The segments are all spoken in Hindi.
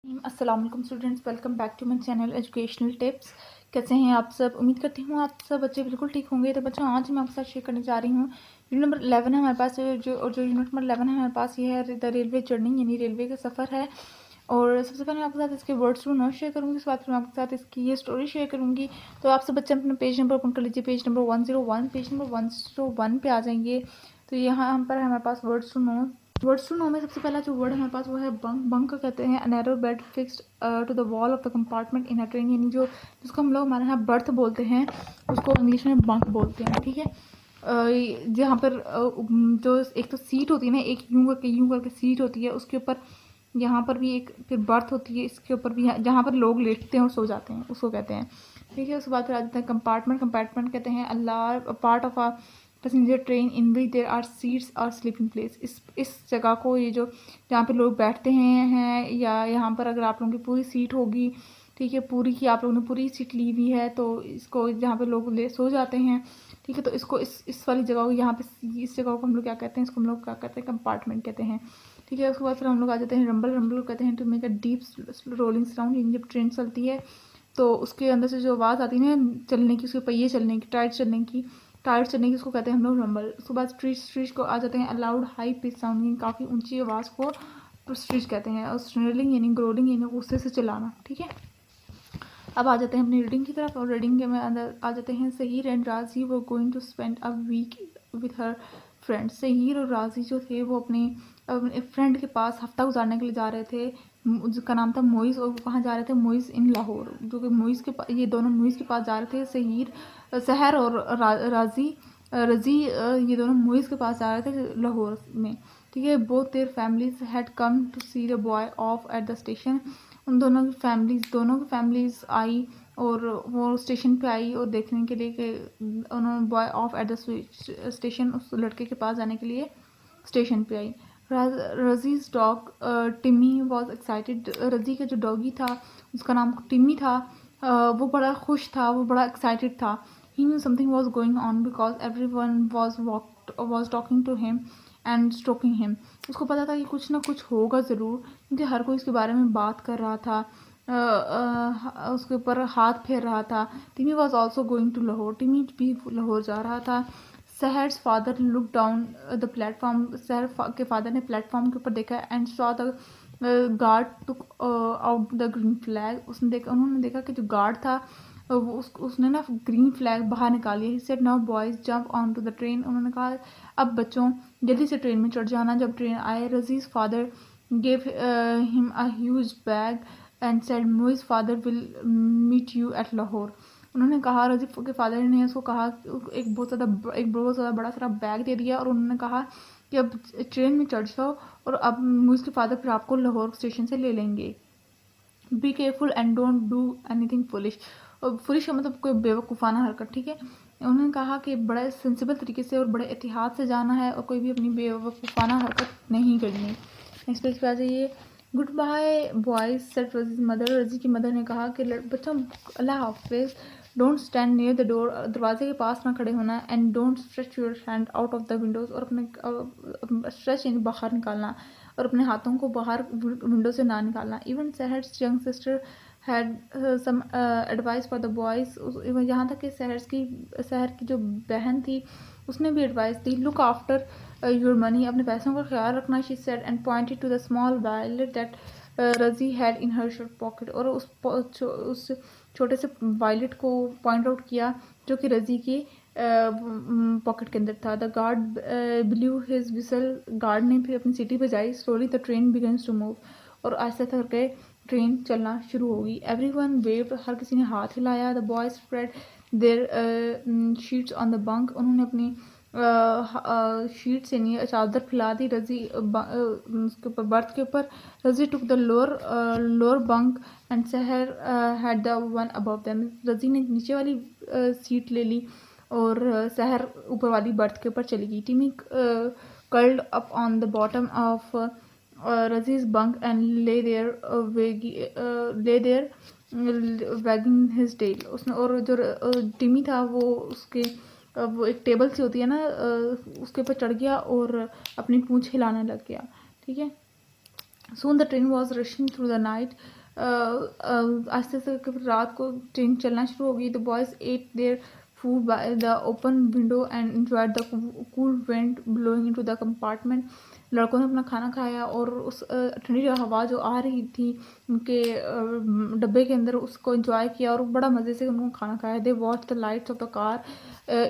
अस्सलाम वालेकुम students, welcome back to my channel educational tips. कैसे हैं आप सब? उम्मीद करती हूँ आप सब बच्चे बिल्कुल ठीक होंगे। तो बच्चों, आज मैं आपके साथ शेयर करने जा रही हूँ यूनिट नंबर 11 है हमारे पास। जो यूनिट नंबर 11 है हमारे पास, ये है द रेलवे जर्नी, यानी रेलवे का सफ़र है। और सबसे पहले मैं आपके साथ इसके वर्ड्स टू नोट शेयर करूँगी, उसके बाद फिर मैं आपके साथ इसकी ये स्टोरी शेयर करूँगी। तो आप सब बच्चे अपने पेज नंबर ओपन कर लीजिए, पेज नंबर 101। पेज नंबर 101 पे आ जाएंगे। तो यहाँ हम पर हमारे पास words to know. Words to know में सबसे पहला जो वर्ड हमारे पास वो है बंक। बंक कहते हैं narrow bed fixed to the wall of the compartment in a train, यानी जो जिसको हम लोग हमारे यहाँ बर्थ बोलते हैं, उसको इंग्लिश में बंक बोलते हैं। ठीक है, जहाँ पर जो एक तो सीट होती है ना, एक यूं करके सीट होती है, उसके ऊपर यहाँ पर भी एक फिर बर्थ होती है, इसके ऊपर भी जहाँ पर लोग लेटते हैं और सो जाते हैं, उसको कहते हैं। ठीक है, उसके बाद फिर आ जाते हैं कंपार्टमेंट। कंपार्टमेंट कहते हैं a part of a passenger train in which there are seats और स्लीपिंग प्लेस। इस जगह को, ये जो जहाँ पे लोग बैठते हैं या यहाँ पर अगर आप लोगों की पूरी सीट होगी, ठीक है, पूरी की आप लोगों ने पूरी सीट ली हुई है, तो इसको जहाँ पे लोग ले सो जाते हैं, ठीक है, तो इसको इस वाली जगह को, यहाँ पे इस जगह को हम लोग क्या कहते हैं, इसको हम लोग क्या कहते हैं, कंपार्टमेंट कहते हैं। ठीक है, उसके बाद फिर हम लोग आ जाते हैं रंबल। रंबल कहते हैं to make a deep rolling sound. जब ट्रेन चलती है तो उसके अंदर से जो आवाज़ आती है ना चलने की, उसके पहिए चलने की, टायर चलने की, उसको कहते हैं हम लोग रंबल। उसके बाद स्ट्रीच को आ जाते हैं अलाउड हाई पिच साउंडिंग, काफ़ी ऊंची आवाज़ को स्ट्रीच कहते हैं। और स्नेरलिंग यानी ग्रोलिंग यानी गुस्से से चलाना। ठीक है, अब आ जाते हैं अपनी रीडिंग की तरफ। और रीडिंग के में अंदर आ जाते हैं सहर एंड राजी वो going to spend a week with her friend. Sahar और राजी जो थे वो अपने फ्रेंड के पास हफ्ता गुजारने के लिए जा रहे थे, जिसका नाम था मोइज़। और वो कहाँ जा रहे थे? मोइज़ इन लाहौर, जो कि मोइज़ के पास, ये दोनों मोइज़ के पास जा रहे थे। सहर और रजी ये दोनों मोइज़ के पास जा रहे थे लाहौर में। ठीक है, both their families had come to see the boy off at the station. उन दोनों की फैमिलीज आई और वो स्टेशन पे आई और देखने के लिए कि उन्होंने boy off at the station, उस लड़के के पास जाने के लिए स्टेशन पे आई। रजीज डॉग टिम्मी वॉज एक्साइटेड। रजी का जो डॉगी था, उसका नाम टिम्मी था, वो बड़ा खुश था, वो बड़ा एक्साइटेड था। He knew something was going on because everyone was talking to him and stroking him. उसको पता था कि कुछ ना कुछ होगा ज़रूर, क्योंकि हर कोई इसके बारे में बात कर रहा था, उसके ऊपर हाथ फेर रहा था। Timmy was also going to Lahore. Timmy भी लाहौर जा रहा था। Sahar's father look down the platform. Sahar के फादर ने प्लेटफॉर्म के ऊपर देखा and saw the guard took out the green flag. उन्होंने देखा कि जो गार्ड था वो उसने ना ग्रीन फ्लैग बाहर निकाल लिया। He said now boys jump on to the train. उन्होंने कहा अब बच्चों जल्दी से ट्रेन में चढ़ जाना। जब ट्रेन आए, Razi's father gave him a huge bag and said Moiz father will meet you at Lahore. उन्होंने कहा, रजीफ के फादर ने उसको कहा, एक बहुत ज़्यादा बड़ा सारा बैग दे दिया और उन्होंने कहा कि अब ट्रेन में चढ़ जाओ और अब मोइज के फादर फिर आपको लाहौर स्टेशन से ले लेंगे। Be careful and don't do anything foolish. और फुलिश का मतलब कोई बेवकूफ़ाना हरकत। ठीक है, उन्होंने कहा कि बड़े सेंसिबल तरीके से और बड़े एहतियात से जाना है और कोई भी अपनी बेवकूफ़ाना हरकत नहीं करनी। नेक्स्ट पेज पे आ जाइए। Good bye boys said Razi's mother. Razi की मदर ने कहा कि बच्चों अल्लाह हाफिज़। Don't stand near the door. दरवाजे के पास ना खड़े होना। And don't stretch your hand out of the windows. और अपने स्ट्रेच यानी बाहर निकालना, और अपने हाथों को बाहर विंडो से ना निकालना। Even Sahar's young sister had some advice for the boys. यहाँ तक कि सहर की जो बहन थी उसने भी एडवाइस दी। Look after your money. अपने पैसों का ख्याल रखना, she said and pointed to the small wallet that Razi had in her shirt pocket. और उस छोटे से वॉलेट को पॉइंट आउट किया जो कि रजी के पॉकेट के अंदर था। The guard blew his whistle. गार्ड ने फिर अपनी सीटी बजाई। Slowly the train begins to move. और ऐसे करके ट्रेन चलना शुरू होगी। Everyone waived. हर किसी ने हाथ हिलाया। The boys spread their sheets on the bunk. उन्होंने अपनी शीट से नहीं चादर फैला दी रजी उसके ऊपर, बर्थ के ऊपर। Razi took the lower bunk and Sahar had the one above them. Razi ने नीचे वाली सीट ले ली और सहर ऊपर वाली बर्थ के ऊपर चली गई। Timmy curled up on the bottom of Razi's bunk and lay there wagging his tail. उसने, और जो टिमी था वो एक टेबल सी होती है ना, उसके ऊपर चढ़ गया और अपनी पूंछ हिलाने लग गया। ठीक है, Soon the train was rushing through the night. आस्ते आस्ते रात को ट्रेन चलना शुरू हो गई. The boys ate their food by the open window and enjoyed the cool wind blowing into the compartment. लड़कों ने अपना खाना खाया और उस ठंडी हवा जो आ रही थी उनके डब्बे के अंदर उसको एंजॉय किया और बड़ा मज़े से उन्होंने खाना खाया. They watch the lights off the car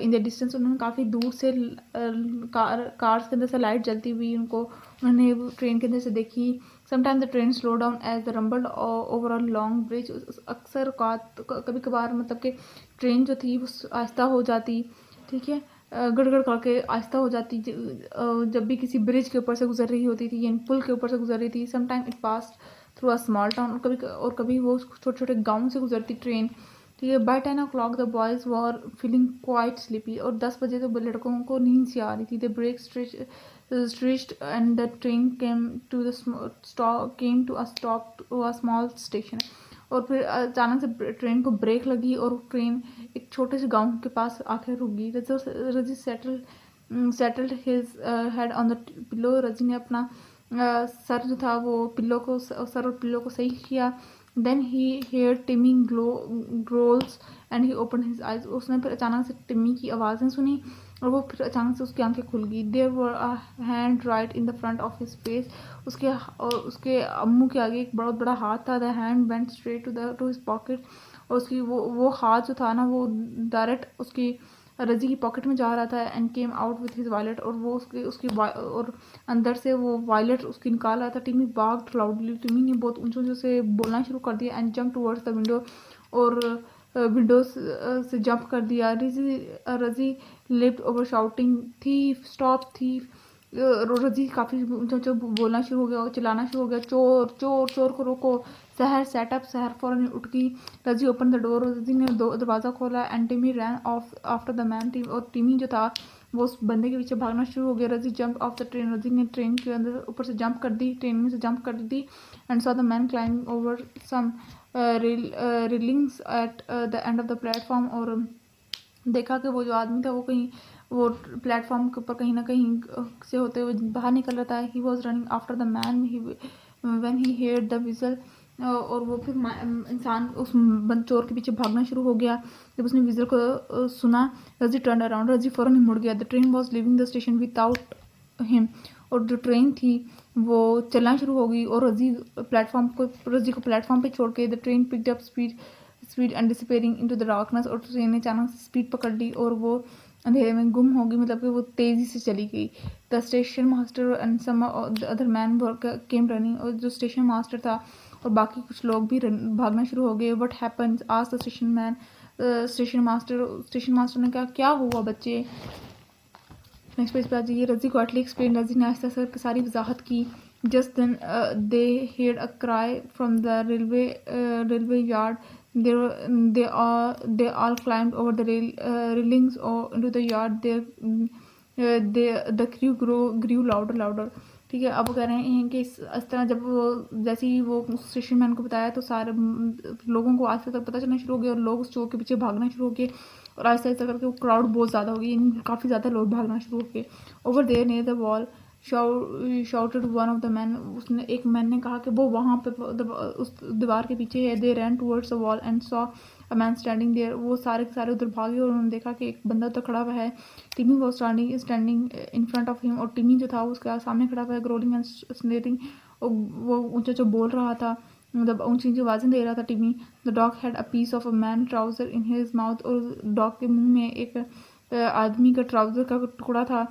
in the distance. उन्होंने काफ़ी दूर से कार्स के अंदर से लाइट जलती हुई उन्होंने ट्रेन के अंदर से देखी. Sometime the train slow down as the rumble over a long bridge. अक्सर कभी कभार मतलब कि ट्रेन जो थी वो आहिस्ता हो जाती, ठीक है, गड़गड़ करके आहिस्ता हो जाती जब भी किसी ब्रिज के ऊपर से गुजर रही होती थी, यानी पुल के ऊपर से गुजर रही थी. Sometime it pass through a small town. और कभी वो छोटे छोटे गाँव से गुजरती ट्रेन, ठीक है. By 10 o'clock the boys were feeling quite sleepy. और 10 बजे तो लड़कों को नींद सी आ रही थी. The brake stretched and the train came to a stop to a small station. और फिर अचानक से ट्रेन को ब्रेक लगी और ट्रेन एक छोटे से गांव के पास आकर रुक गई. रजी settled his head on the pillow. रजी ने अपना सर जो था वो सर और पिल्लो को सही किया. Then he hear Timmy growls and he open his eyes. उसने फिर अचानक से टिमी की आवाज़ें सुनी और वो फिर अचानक से उसकी आंखें खुल गई. There were a hand right in the front of his face. उसके अम्मू के आगे एक बहुत बड़ा हाथ था. The hand went straight to his pocket. और उसकी वो हाथ जो था ना वो डायरेक्ट उसकी रजी की पॉकेट में जा रहा था. And came out with his wallet. और वो उसकी और अंदर से वो वॉलेट उसकी निकाल रहा था. टिमी बाग्ड लाउडली. टिमी ने बहुत ऊंचे ऊंचे से बोलना शुरू कर दिया. And jump towards the window. और विंडो से जंप कर दिया. रजी lipped over shouting thief stop thief. रजी काफ़ी ऊंचा बोलना शुरू हो गया और चिल्लाना शुरू हो गया. चोर चोर चोर को रोको. सहर सेटअप. सहर फौरन उठ गई. रजी ओपन द डोर. रजी ने दरवाज़ा खोला. एंड टिमी ran off after the man. और टिमी जो था वो उस बंदे के पीछे भागना शुरू हो गया. रजी जंप ऑफ द ट्रेन. रजी ने ट्रेन के अंदर ऊपर से जंप कर दी, ट्रेन में से जंप कर दी. And saw the man climbing over some railings at the end of the platform. और देखा कि वो जो आदमी था वो प्लेटफॉर्म के ऊपर कहीं ना कहीं से होते हुए बाहर निकल रहा था. He was running after the man when he heard the whistle. और वो फिर इंसान उस चोर के पीछे भागना शुरू हो गया जब उसने विजल को सुना. रजी टर्न अराउंड. रजी फ़ौरन ही मुड़ गया. The train was living the station without him. और जो ट्रेन थी वो चलना शुरू हो गई और रजी को प्लेटफॉर्म पे छोड़ के the train picked up speed and disappearing into the darkness. और ट्रेन ने अचानक से स्पीड पकड़ ली और वो अंधेरे में गुम हो गई, मतलब कि वो तेज़ी से चली गई. The station master and some other man came running. और जो स्टेशन मास्टर था और बाकी कुछ लोग भी भागना शुरू हो गए. What happens asked the station man. Station master ने कहा क्या हुआ बच्चे. नेक्स्ट पेज पे आ जाइए. रजी को एटली एक्सप्लेन. रजी ने आहिस्ता आहिस्ता सारी वजाहत की. Just then they heard a cry from the railway yard. They all climbed over the railings or into the yard. The crew grew louder. ठीक है. अब वो कह रहे हैं कि इस तरह जब वो जैसे ही वो स्टेशन मैन को बताया तो सारे लोगों को आस्ते तक पता चलना शुरू हो गया और लोग उस चौक के पीछे भागना शुरू हो गए. और आहिस्ता आहिस्ता करके वो क्राउड बहुत ज़्यादा हो गई, काफ़ी ज़्यादा लोग भागना शुरू हो गए. Over there near the wall shouted one of the men. उसने एक मैन ने कहा कि वो वहाँ पे उस दीवार के पीछे है. They ran towards the wall and saw a man standing there. वो सारे के सारे उधर भागे और उन्होंने देखा कि एक बंदा उधर खड़ा हुआ है. टिमी was standing in front of him. और टिमी जो था उसके सामने खड़ा हुआ है. growling and sneering. वो ऊंचा बोल रहा था, मतलब ऊंची ऊंची आवाज़ें दे रहा था टिमी. The dog had a piece of a man trouser in his mouth. और डॉग के मुंह में एक आदमी का ट्राउज़र का टुकड़ा था.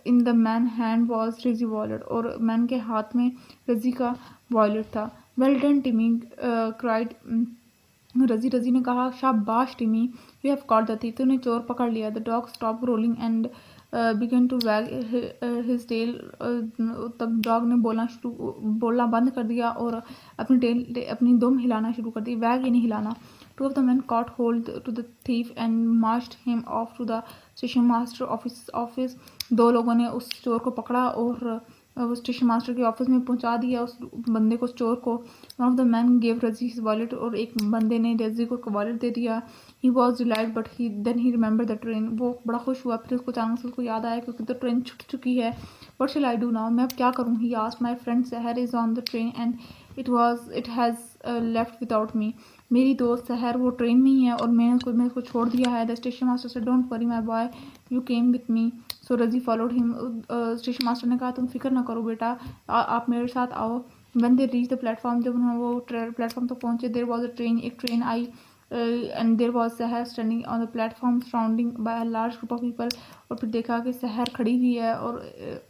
In the man hand was Razi wallet. और मैन के हाथ में रजी का वॉलेट था. Well done Timmy cried. Razi ने कहा शाबाश Timmy, you have caught the thief. तूने चोर पकड़ लिया. The dog stop rolling and began to wag his tail. तब डॉग ने बोलना बंद कर दिया और अपनी दुम हिलाना शुरू कर दी. वैग यानी हिलाना. Two of the men caught hold to the thief and marched him off to the station master office. दो लोगों ने उस चोर को पकड़ा और वो स्टेशन मास्टर के ऑफिस में पहुंचा दिया उस बंदे को, चोर को। One of the man gave Razi his wallet, और एक बंदे ने रजी को वॉलेट दे दिया। He was delight but he then he remember the train, वो बड़ा खुश हुआ, फिर उसको अचानक से उसको याद आया क्योंकि तो ट्रेन छूट चुकी है। What shell I do now, मैं अब क्या करूँ। ही आस्क्ड माय फ्रेंड सहर is on the train and it has left without मी, मेरी दोस्त सहर वो ट्रेन में ही है और मैंने उसको छोड़ दिया है। द स्टेशन मास्टर से don't worry my boy you came with me, so Razi followed him. Station master ने कहा तुम फिक्र ना करो बेटा, आप मेरे साथ आओ। When they reach the platform, जब उन्होंने वो प्लेटफॉर्म तक पहुंचे, देयर वाज अ ट्रेन, एक ट्रेन आई and there was Sahar standing on the platform surrounding by a large group of people, और फिर देखा कि सहर खड़ी हुई है और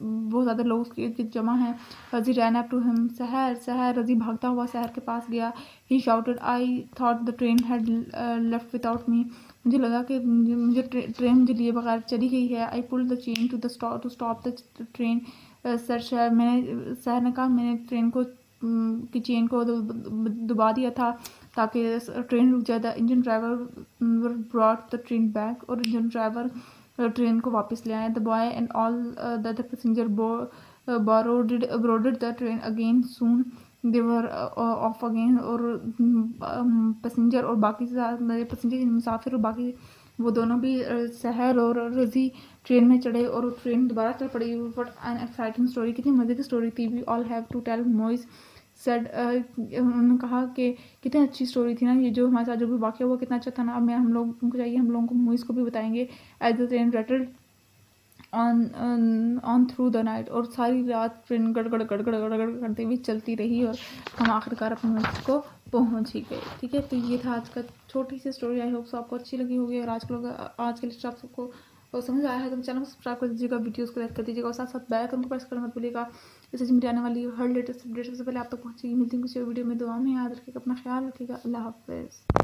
बहुत ज़्यादा लोग उसके इर्द गिर्द जमा हैं। रजी रैन अप टू हिम, सहर सहर, रजी भागता हुआ सहर के पास गया। He shouted I thought the train had left without me, मुझे लगा कि मुझे ट्रेन मुझे लिए बगैर चली गई है। I pull the chain to stop the train, sir मैंने, सहर ने कहा मैंने ट्रेन को की चेन को दबा दिया था ताकि ट्रेन रुक जाए। The engine driver brought the train back, और इंजन ड्राइवर ट्रेन को वापस ले आए। The boy and all the passenger boarded the train again soon, they were of again, और पैसेंजर और बाकी पैसेंजर मुसाफिर और बाकी वो दोनों भी सहर और रजी ट्रेन में चढ़े और ट्रेन दोबारा चल पड़ी। बट एन एक्साइटिंग स्टोरी, कितनी मज़े की स्टोरी थी। We all have to tell Moiz said, उन्होंने कहा कि कितनी अच्छी स्टोरी थी ना ये, जो हमारे साथ जो भी वाक़या हुआ कितना अच्छा था ना। अब मैं हम लोग को चाहिए, हम लोगों को मोइज को भी बताएंगे। As the train rattled on through the night, और सारी रात ट्रेन गड़गड़ गड़गड़ गड़गड़ करते हुए चलती रही और हम आखिरकार अपने मंजिल को पहुंच ही गए। ठीक है, तो ये था आज का छोटी सी स्टोरी। आई होप सो आपको अच्छी लगी होगी, और आज के लिए आप सबको समझ आया है तो चैनल को सब्सक्राइब कर दीजिएगा, वीडियोस को लाइक कर दीजिएगा, और साथ साथ बेल आइकन को प्रेस करना मत भूलिएगा। इससे मेरी आने वाली हर लेटेस्ट अपडेट सबसे पहले आप तक पहुंचेगी। मिलती हूँ किसी वीडियो में, दुआ में याद रखिएगा, अपना ख्याल रखिएगा। अल्लाह हाफिज़।